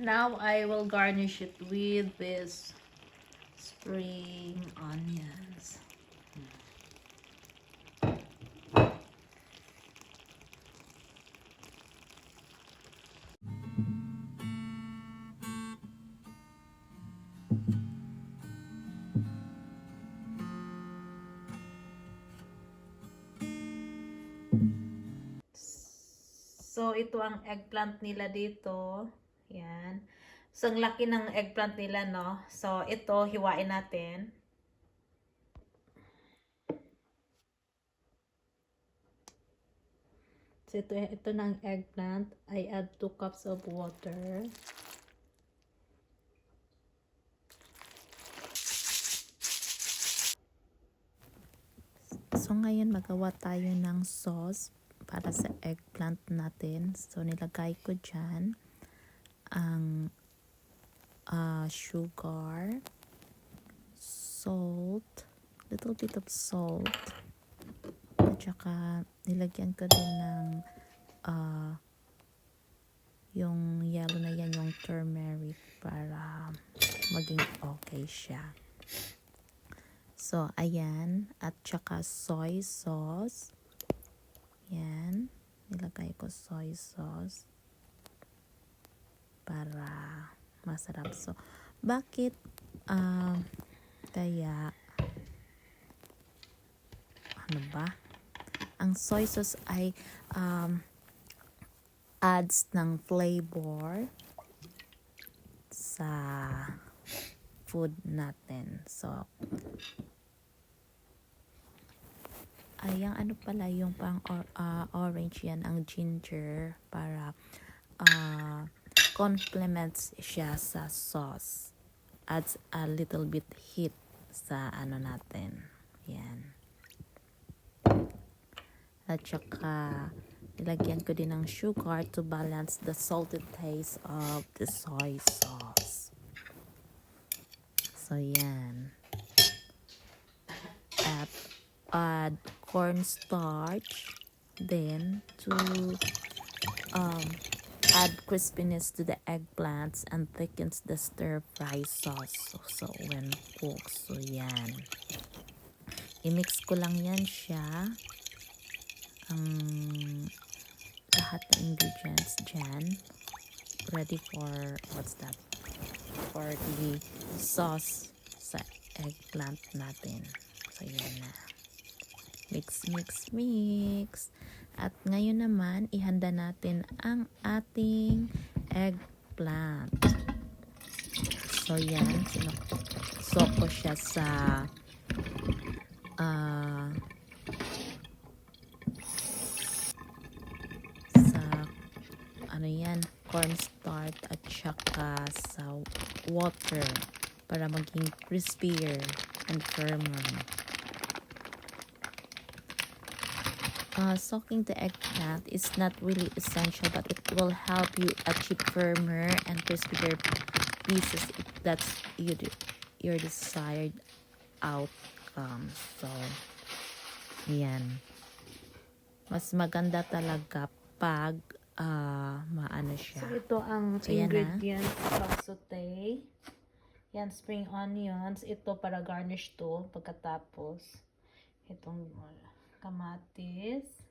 Now I will garnish it with this spring onions. So, ito ang eggplant nila dito. Yan. So, ang laki ng eggplant nila, no? So, ito, hiwain natin. So, ito ng eggplant. I add 2 cups of water. So, ngayon magawa tayo ng sauce para sa eggplant natin. So, nilagay ko dyan ang sugar, salt, little bit of salt, at saka nilagyan ko din ng yung yellow na yan, yung turmeric, para maging okay siya. So, ayan. At saka soy sauce. Yan. Nilagay ko soy sauce para masarap. So, bakit kaya ano ba? Ang soy sauce ay adds ng flavor sa food natin. So, ayang ano pala yung pang orange yan, ang ginger, para complements siya sa sauce. Adds a little bit heat sa ano natin. Yan. At saka nilagyan ko din ng sugar to balance the salty taste of the soy sauce. So yan. At add cornstarch then to add crispiness to the eggplants and thickens the stir-fry sauce. So when cooked, so yan. I-mix ko lang yan siya. Ang lahat ng ingredients dyan. Ready for, what's that? For the sauce sa eggplant natin. So yan na. Mix, mix, mix. At ngayon naman, ihanda natin ang ating eggplant. So yan, sinok ko siya sa ano yan, cornstarch at saka sa water para maging crispier and firmer. Soaking the eggplant is not really essential, but it will help you achieve firmer and crispier pieces if that's your desired outcome. So, yan. Mas maganda talaga pag maano siya. So, ito ang ingredients sa saute. Yan, spring onions. Ito para garnish to pagkatapos. Itong kamatis,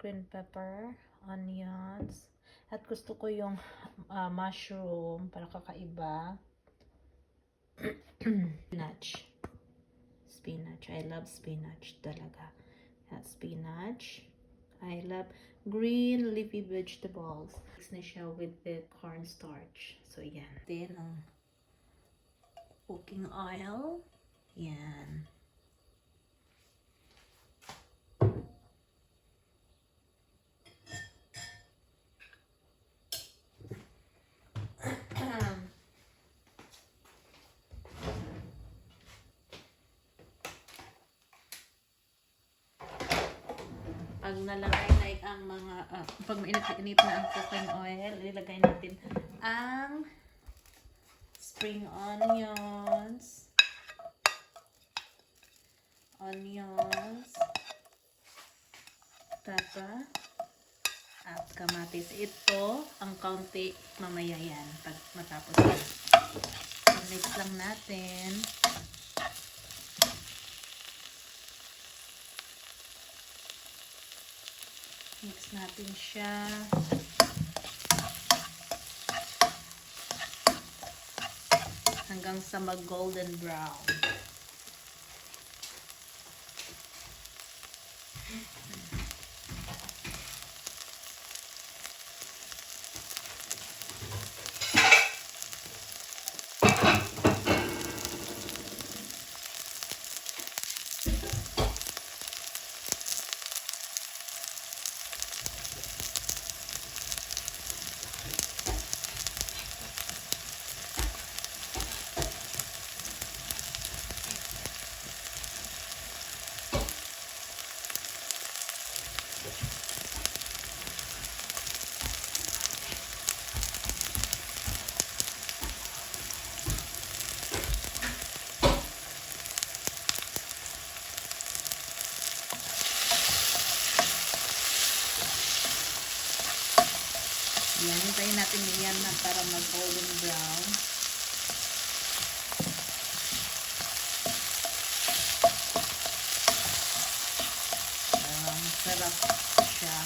green pepper, onions, at gusto ko yung mushroom para kakaiba. Spinach. I love spinach talaga. Spinach. I love green leafy vegetables. Mix na siya with the cornstarch. So, yan. Then, cooking oil. Yan. Pag nalagay like ang mga pag mainit na ang cooking oil, ilagay natin ang spring onions, pepper, at kamatis. Ito, ang kaunti mamaya yan pag matapos na. Mix lang natin. Mix natin siya. Hanggang sa mag-golden brown. Yan, hintayin natin yan na para mag-golden brown. Masarap siya.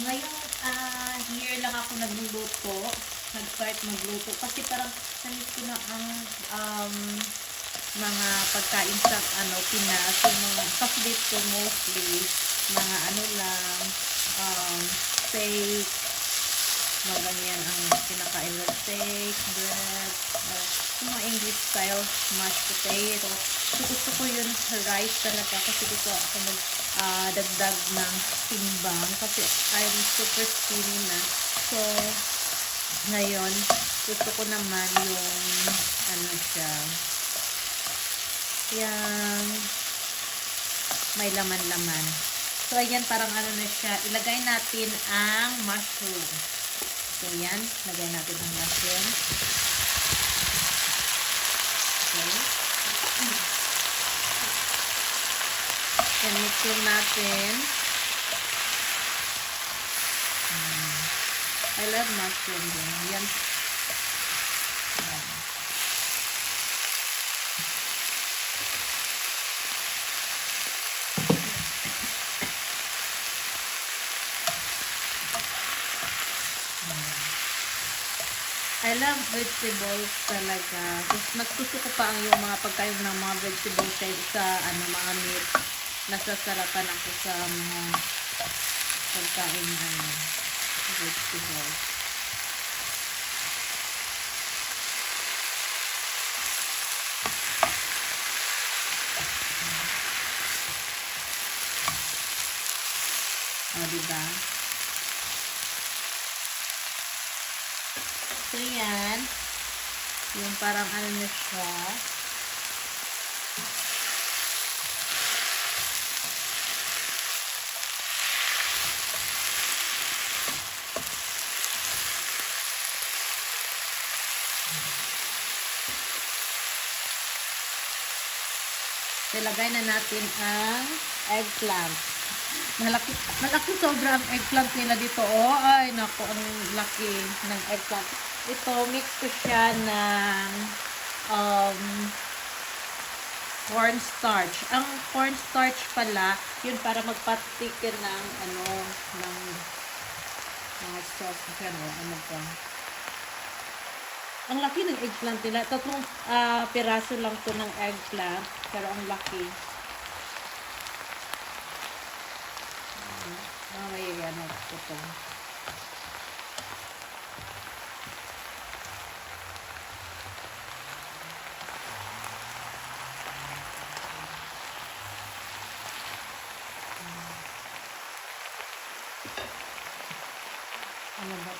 Ngayon, year lang ako nagluluto. Nag-start magluto. Kasi parang namis ko na ang mga pagkain sa Pinas. Yung mga favorite ko mostly. Mga lang, steak. Mga ganyan ang kinakain ng steak, bread, yung mga English style mashed potato. Gusto ko yun sa rice talaga kasi gusto ako dagdag ng timbang kasi I'm super skinny na. So, ngayon, gusto ko naman yung siya, yung may laman-laman. So, ayan, parang na siya. Ilagay natin ang mushroom. So, yan. Lagay natin ang mushroom. Okay. Yan, mix lang natin. I love mushroom din. Yan. I love vegetables talaga. Gusto ko pa ang yung mga pagkain ng mga vegetables sa mga meat. Nasasarapan ako sa mga pagkain vegetables. Diba? So, yan. Yung parang na siya. Ilagay na natin ang eggplant. Malaki sobra ang eggplant nila dito. Oh, ay, naku, ang laki ng eggplant. Ito, mix ko siya ng cornstarch. Ang cornstarch pala, yun para magpatikin ng ng mga sauce. Ano pa? Ang laki ng eggplant nila. 3 piraso lang to ng eggplant. Pero ang laki. May ito. Ano ba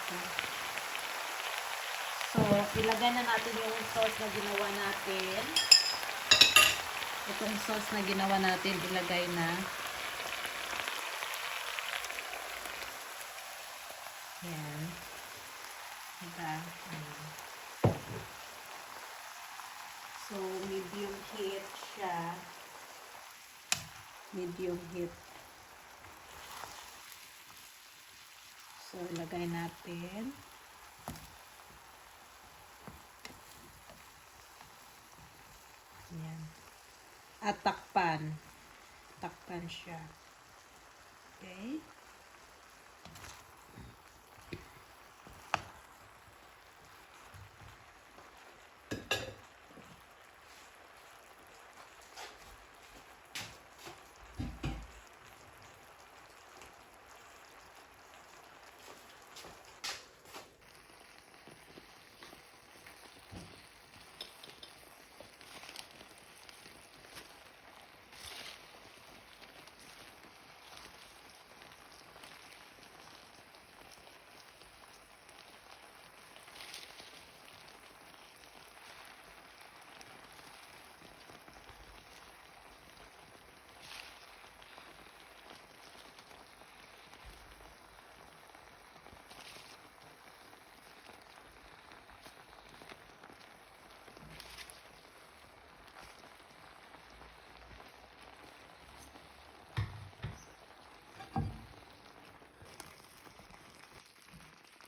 Ilagay na natin yung sauce na ginawa natin. Itong sauce na ginawa natin, ilagay na. Yan. Diba? So, medium heat siya. Medium heat. So, ilagay natin. Yan. At takpan. Takpan siya. Okay.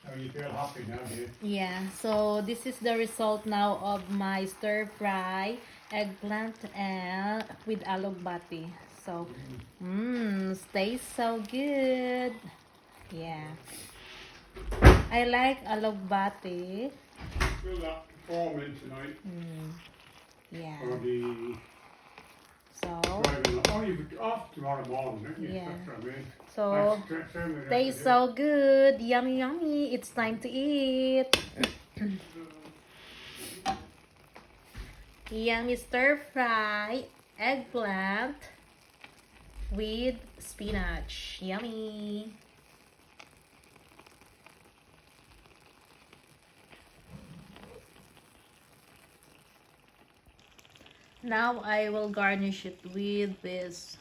So you feel happy now, do you? Yeah, so this is the result now of my stir fry eggplant and with alugbati. So, tastes so good. Yeah. I like alugbati. Fill that form in tonight Yeah. for the So, driving. Oh, you've off tomorrow morning, aren't you? Yeah. That's what I mean. so Same with tastes that, so good. Yummy, yummy. It's time to eat. Yummy stir fry eggplant with spinach. Yummy. Now I will garnish it with this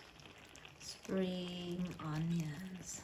spring onions.